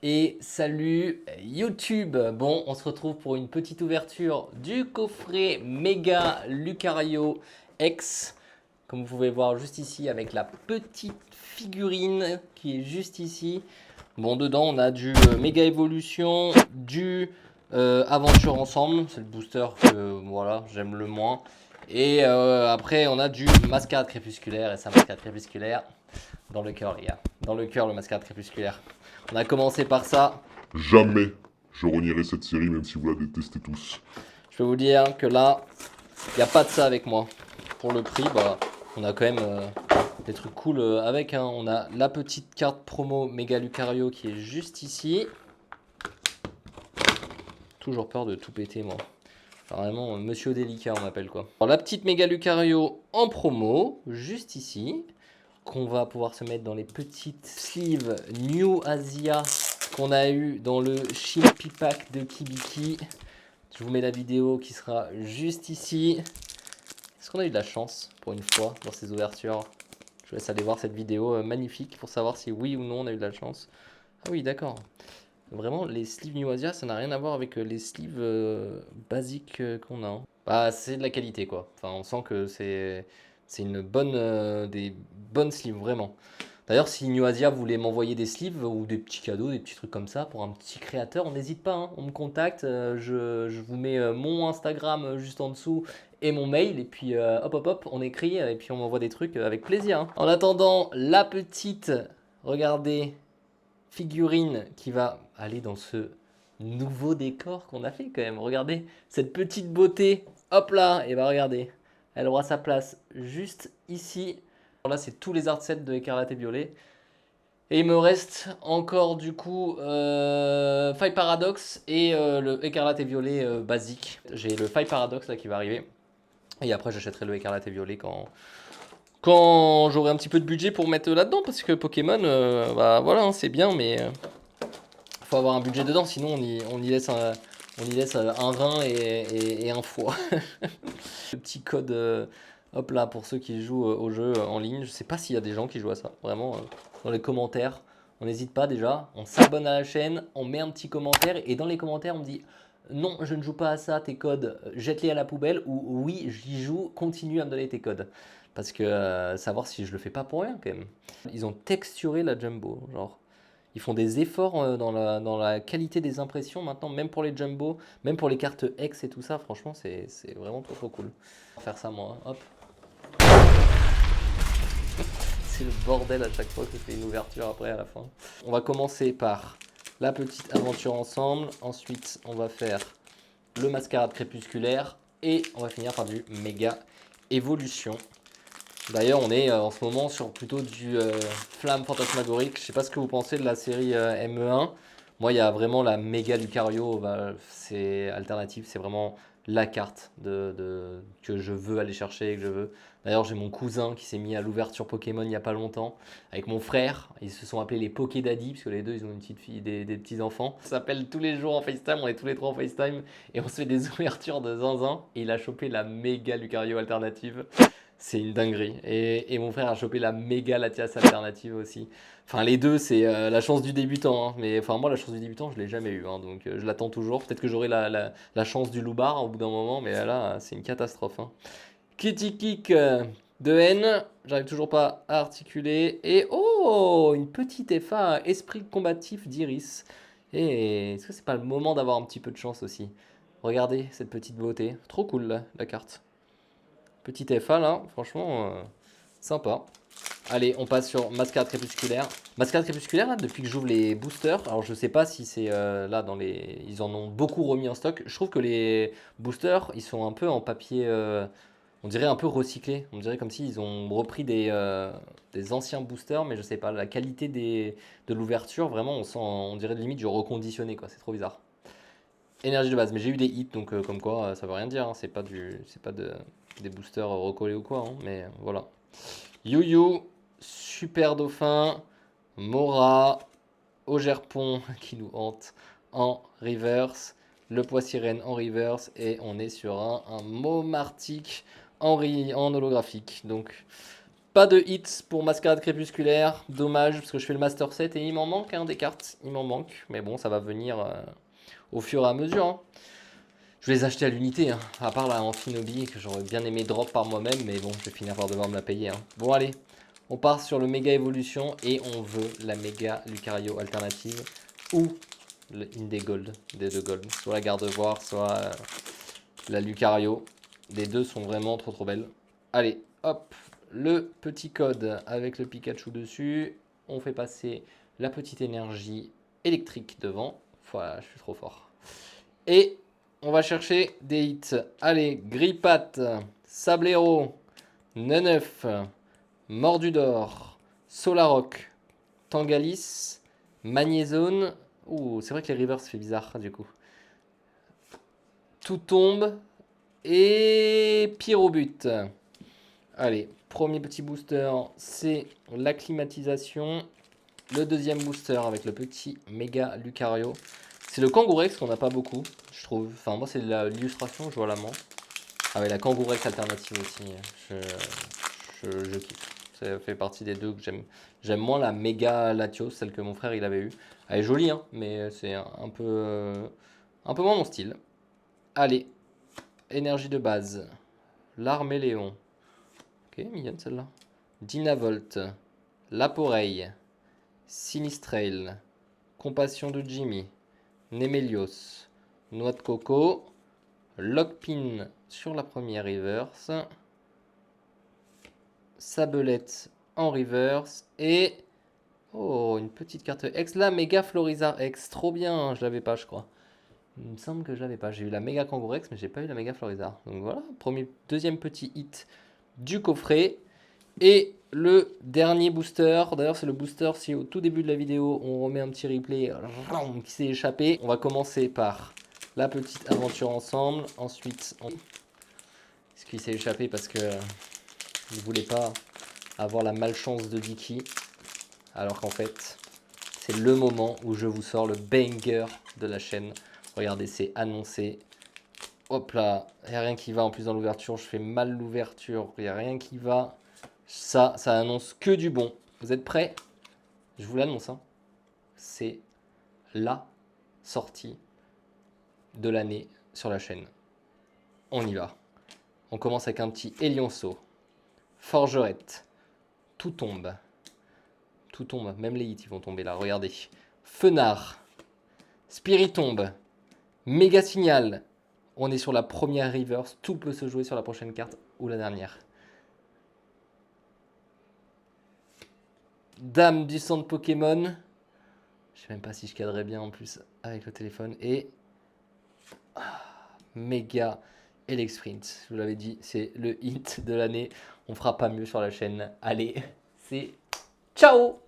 Et salut YouTube. Bon, on se retrouve pour une petite ouverture du coffret Mega Lucario X. Comme vous pouvez voir juste ici avec la petite figurine qui est juste ici. Bon, dedans on a du Mega Evolution, du Aventure Ensemble. C'est le booster que voilà, j'aime le moins. Et après on a du Mascarade Crépusculaire et sa Mascarade Crépusculaire. Dans le cœur les gars. Dans le cœur le Mascarade Crépusculaire. On a commencé par ça. Jamais je renierai cette série, même si vous la détestez tous. Je peux vous dire que là, il n'y a pas de ça avec moi. Pour le prix, bah, on a quand même des trucs cool avec. Hein. On a la petite carte promo Mega Lucario qui est juste ici. Toujours peur de tout péter, moi. Enfin, vraiment, Monsieur Délicat, on m'appelle quoi. Alors, la petite Mega Lucario en promo, juste ici. Qu'on va pouvoir se mettre dans les petites sleeves New Asia qu'on a eu dans le Shippy Pack de Kibiki. Je vous mets la vidéo qui sera juste ici. Est-ce qu'on a eu de la chance pour une fois dans ces ouvertures? Je vous laisse aller voir cette vidéo magnifique pour savoir si oui ou non on a eu de la chance. Ah oui, d'accord. Vraiment, les sleeves New Asia, ça n'a rien à voir avec les sleeves basiques qu'on a. Hein. Bah, c'est de la qualité, quoi. Enfin, on sent que c'est une bonne, des bonnes sleeves, vraiment. D'ailleurs, si New Asia voulait m'envoyer des sleeves ou des petits cadeaux, des petits trucs comme ça pour un petit créateur, on n'hésite pas, hein. On me contacte, je vous mets mon Instagram juste en dessous et mon mail, et puis hop hop hop, on écrit et puis on m'envoie des trucs avec plaisir. Hein. En attendant, la petite, regardez, figurine qui va aller dans ce nouveau décor qu'on a fait quand même. Regardez cette petite beauté, hop là, et bah regardez, elle aura sa place juste ici. Là, c'est tous les art sets de Écarlate et Violet. Et il me reste encore du coup Five Paradox et le Écarlate et Violet basique. J'ai le Five Paradox là qui va arriver. Et après, j'achèterai le Écarlate et Violet quand j'aurai un petit peu de budget pour mettre là-dedans. Parce que Pokémon, bah voilà, hein, c'est bien, mais faut avoir un budget dedans. Sinon, on y laisse un rein et un foie. Le petit code, hop là, pour ceux qui jouent au jeu en ligne. Je sais pas s'il y a des gens qui jouent à ça. Vraiment, dans les commentaires, on n'hésite pas déjà. On s'abonne à la chaîne, on met un petit commentaire. Et dans les commentaires, on me dit non, je ne joue pas à ça, tes codes, jette-les à la poubelle. Ou oui, j'y joue, continue à me donner tes codes. Parce que savoir si je le fais pas pour rien quand même. Ils ont texturé la Jumbo, genre. Ils font des efforts dans la qualité des impressions maintenant, même pour les jumbo, même pour les cartes X et tout ça. Franchement, c'est vraiment trop trop cool. On va faire ça moi, hop. C'est le bordel à chaque fois que je fais une ouverture après à la fin. On va commencer par la petite aventure ensemble. Ensuite, on va faire le mascarade crépusculaire. Et on va finir par du méga évolution. D'ailleurs, on est en ce moment sur plutôt du flamme fantasmagorique. Je sais pas ce que vous pensez de la série ME1. Moi, il y a vraiment la méga Lucario. Bah, c'est alternative. C'est vraiment la carte que je veux aller chercher et que je veux. D'ailleurs, j'ai mon cousin qui s'est mis à l'ouverture Pokémon il y a pas longtemps avec mon frère. Ils se sont appelés les Poké Daddy parce que les deux ils ont une petite fille, des petits enfants. On s'appelle tous les jours en FaceTime. On est tous les trois en FaceTime et on se fait des ouvertures de zinzin. Et il a chopé la méga Lucario alternative. C'est une dinguerie. Et mon frère a chopé la méga Latias alternative aussi. Enfin, les deux, c'est la chance du débutant. Hein. Mais enfin, moi, la chance du débutant, je l'ai jamais eu. Hein. Donc, je l'attends toujours. Peut-être que j'aurai la chance du loupard au bout d'un moment. Mais là, c'est une catastrophe. Hein. Kitty Kick de N. J'arrive toujours pas à articuler. Et oh, une petite FA esprit combatif d'Iris. Et est-ce que c'est pas le moment d'avoir un petit peu de chance aussi? Regardez cette petite beauté. Trop cool, là, la carte. Petite FA là, franchement, sympa. Allez, on passe sur Mascarade Crépusculaire. Mascarade Crépusculaire, là, depuis que j'ouvre les boosters, alors je sais pas si c'est là dans les. Ils en ont beaucoup remis en stock. Je trouve que les boosters, ils sont un peu en papier, on dirait un peu recyclé. On dirait comme s'ils ont repris des anciens boosters, mais je sais pas, la qualité de l'ouverture, vraiment, on sent, on dirait limite du reconditionné, quoi. C'est trop bizarre. Énergie de base, mais j'ai eu des hits, donc comme quoi, ça veut rien dire. Hein. C'est pas des boosters recollés ou quoi, hein, mais voilà. Yu-Yu, Super Dauphin, Mora, Augerpon qui nous hante en reverse, le Poissy-Renne en reverse, et on est sur un Momartic en holographique. Donc, Pas de hits pour Mascarade Crépusculaire. Dommage, parce que je fais le Master 7 et il m'en manque des cartes. Il m'en manque. Mais bon, ça va venir au fur et à mesure. Hein. Je vais les acheter à l'unité. Hein. À part la Amphinobi, que j'aurais bien aimé drop par moi-même. Mais bon, je vais finir par devoir me la payer. Hein. Bon, allez. On part sur le méga évolution et on veut la méga Lucario alternative ou le Indé Gold, des deux Gold. Soit la Gardevoir, soit la Lucario. Les deux sont vraiment trop belles. Allez, hop, le petit code avec le Pikachu dessus. On fait passer la petite énergie électrique devant. Voilà, je suis trop fort. Et on va chercher des hits. Allez, Grippat, Sablero, Neneuf, Mordudor, Solaroc, Tangalis, Magnézone. Ouh, c'est vrai que les rivers, ça fait bizarre du coup. Tout tombe. Et Pyrobut. Allez, premier petit booster, c'est la climatisation. Le deuxième booster avec le petit méga Lucario. C'est le Kangourex qu'on n'a pas beaucoup, je trouve. Enfin, moi, c'est l'illustration, je vois la main. Ah ouais, la Kangourex alternative aussi. Je kiffe. Ça fait partie des deux que j'aime. J'aime moins la méga Latios, celle que mon frère il avait eue. Elle est jolie, hein, mais c'est un peu moins mon style. Allez, énergie de base. L'Arméléon. Ok, mignonne celle-là. Dynavolt. Laporeille. Sinistrail. Compassion de Jimmy. Nemelios. Noix de coco. Lockpin sur la première reverse. Sabelette en reverse. Et... oh, une petite carte X. La méga Florizard X. Trop bien, je l'avais pas, je crois. Il me semble que je l'avais pas. J'ai eu la méga Kangourex, mais j'ai pas eu la méga Florizard. Donc voilà, deuxième petit hit du coffret. Et le dernier booster, d'ailleurs c'est le booster si au tout début de la vidéo on remet un petit replay qui s'est échappé. On va commencer par la petite aventure ensemble. Ensuite, ce qui s'est échappé parce que je ne voulais pas avoir la malchance de Dicky. Alors qu'en fait, c'est le moment où je vous sors le banger de la chaîne. Regardez, c'est annoncé. Hop là, il n'y a rien qui va en plus dans l'ouverture. Je fais mal l'ouverture, il n'y a rien qui va. Ça annonce que du bon. Vous êtes prêts? Je vous l'annonce. Hein. C'est la sortie de l'année sur la chaîne. On y va. On commence avec un petit Elionceau. Forgerette. Tout tombe. Tout tombe. Même les hits ils vont tomber là. Regardez. Fenard. Spiritombe. Méga Signal. On est sur la première reverse. Tout peut se jouer sur la prochaine carte ou la dernière. Dame du centre Pokémon. Je sais même pas si je cadrerais bien en plus avec le téléphone. Et méga Elexprint. Je vous l'avais dit, c'est le hit de l'année. On fera pas mieux sur la chaîne. Allez, c'est ciao!